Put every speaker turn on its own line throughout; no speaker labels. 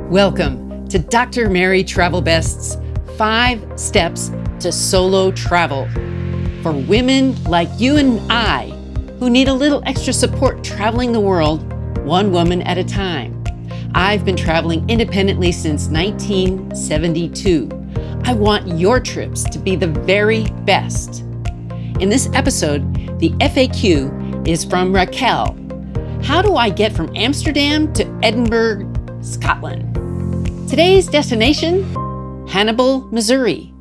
Welcome to Dr. Mary Travelbest's 5 Steps to Solo Travel for women like you and I who need a little extra support traveling the world, one woman at a time. I've been traveling independently since 1972. I want your trips to be the very best. In this episode, the FAQ is from Raquel. How do I get from Amsterdam to Edinburgh, Scotland? Today's destination, Hannibal, Missouri.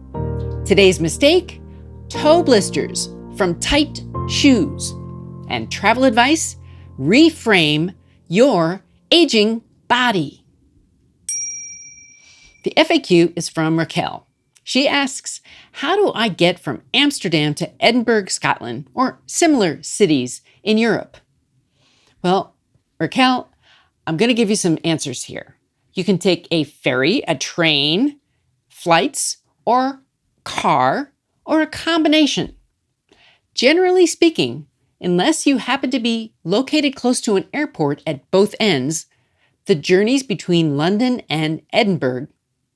Today's mistake, toe blisters from tight shoes. And travel advice, reframe your aging body. The FAQ is from Raquel. She asks, how do I get from Amsterdam to Edinburgh, Scotland, or similar cities in Europe? Well, Raquel, I'm going to give you some answers here. You can take a ferry, a train, flights, or car, or a combination. Generally speaking, unless you happen to be located close to an airport at both ends, the journeys between London and Edinburgh,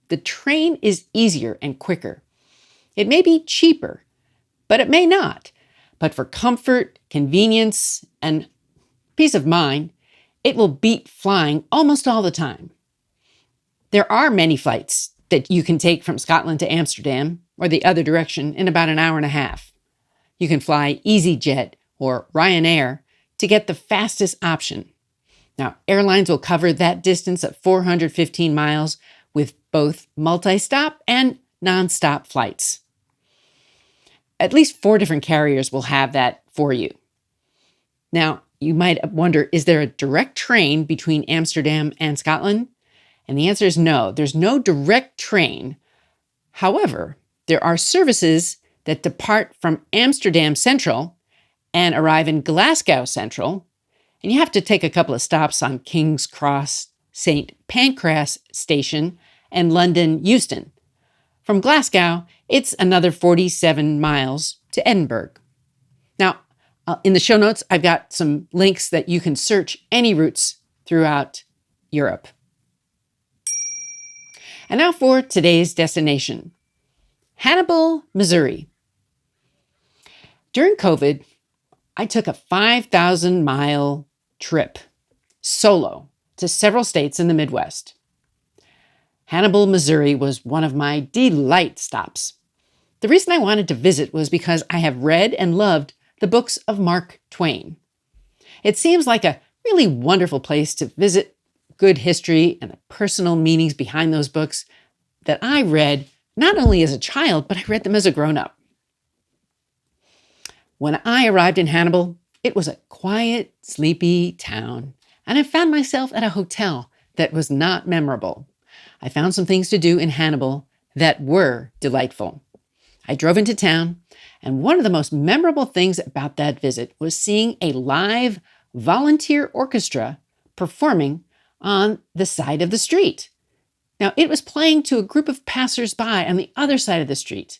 the train is easier and quicker. It may be cheaper, but it may not. But for comfort, convenience, and peace of mind, it will beat flying almost all the time. There are many flights that you can take from Scotland to Amsterdam or the other direction in about an hour and a half. You can fly EasyJet or Ryanair to get the fastest option. Now, airlines will cover that distance at 415 miles with both multi-stop and non-stop flights. At least 4 different carriers will have that for you. Now, you might wonder, is there a direct train between Amsterdam and Scotland? And the answer is no, there's no direct train. However, there are services that depart from Amsterdam Central and arrive in Glasgow Central, and you have to take a couple of stops on King's Cross, St. Pancras Station, and London Euston. From Glasgow, it's another 47 miles to Edinburgh. Now, in the show notes, I've got some links that you can search any routes throughout Europe. And now for today's destination, Hannibal, Missouri. During COVID, I took a 5,000-mile trip solo to several states in the Midwest. Hannibal, Missouri was one of my delight stops. The reason I wanted to visit was because I have read and loved the books of Mark Twain. It seems like a really wonderful place to visit good history and the personal meanings behind those books that I read not only as a child, but I read them as a grown-up. When I arrived in Hannibal, it was a quiet, sleepy town, and I found myself at a hotel that was not memorable. I found some things to do in Hannibal that were delightful. I drove into town, and one of the most memorable things about that visit was seeing a live volunteer orchestra performing on the side of the street. Now, it was playing to a group of passers-by on the other side of the street.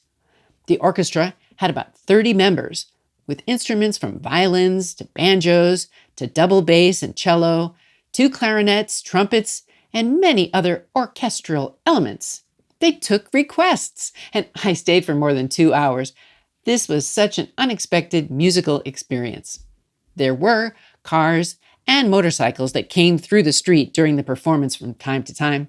The orchestra had about 30 members, with instruments from violins to banjos to double bass and cello, 2 clarinets, trumpets, and many other orchestral elements. They took requests, and I stayed for more than 2 hours. This was such an unexpected musical experience. There were cars and motorcycles that came through the street during the performance from time to time,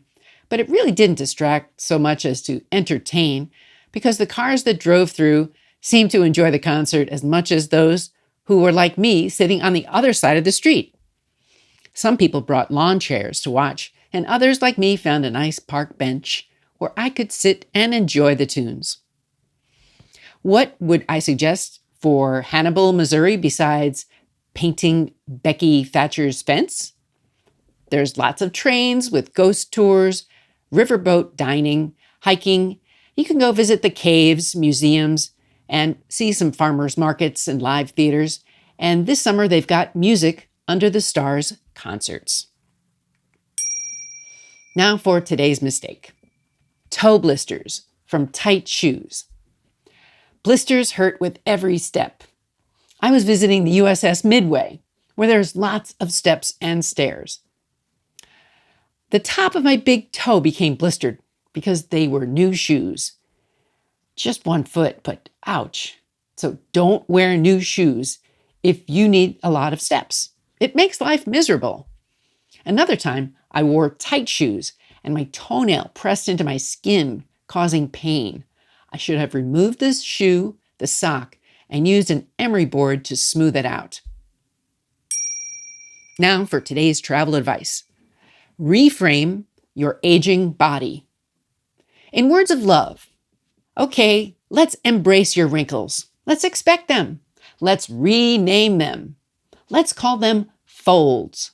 but it really didn't distract so much as to entertain, because the cars that drove through seemed to enjoy the concert as much as those who were like me sitting on the other side of the street. Some people brought lawn chairs to watch, and others like me found a nice park bench where I could sit and enjoy the tunes. What would I suggest for Hannibal, Missouri, besides painting Becky Thatcher's fence? There's lots of trains with ghost tours, riverboat dining, hiking. You can go visit the caves, museums, and see some farmers markets and live theaters. And this summer, they've got Music Under the Stars concerts. Now for today's mistake. Toe blisters from tight shoes. Blisters hurt with every step. I was visiting the USS Midway, where there's lots of steps and stairs. The top of my big toe became blistered because they were new shoes. Just one foot, but ouch. So don't wear new shoes if you need a lot of steps. It makes life miserable. Another time, I wore tight shoes and my toenail pressed into my skin, causing pain. I should have removed the shoe, the sock, and used an emery board to smooth it out. Now for today's travel advice. Reframe your aging body. In words of love, okay, let's embrace your wrinkles. Let's expect them. Let's rename them. Let's call them folds.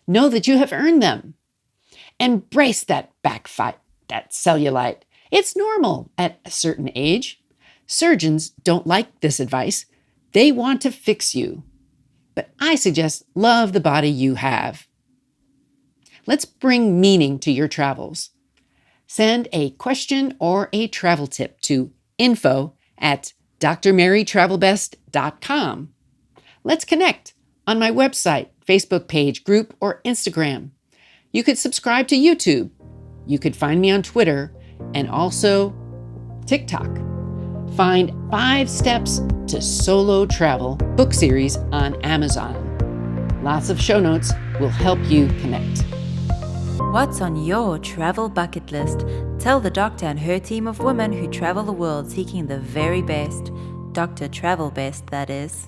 Know that you have earned them. Embrace that back fat, that cellulite. It's normal at a certain age. Surgeons don't like this advice. They want to fix you. But I suggest love the body you have. Let's bring meaning to your travels. Send a question or a travel tip to info@drmarytravelbest.com. Let's connect on my website, Facebook page, group, or Instagram. You could subscribe to YouTube. You could find me on Twitter and also TikTok. Find 5 Steps to Solo Travel book series on Amazon. Lots of show notes will help you connect.
What's on your travel bucket list? Tell the doctor and her team of women who travel the world seeking the very best. Dr. Travelbest, that is.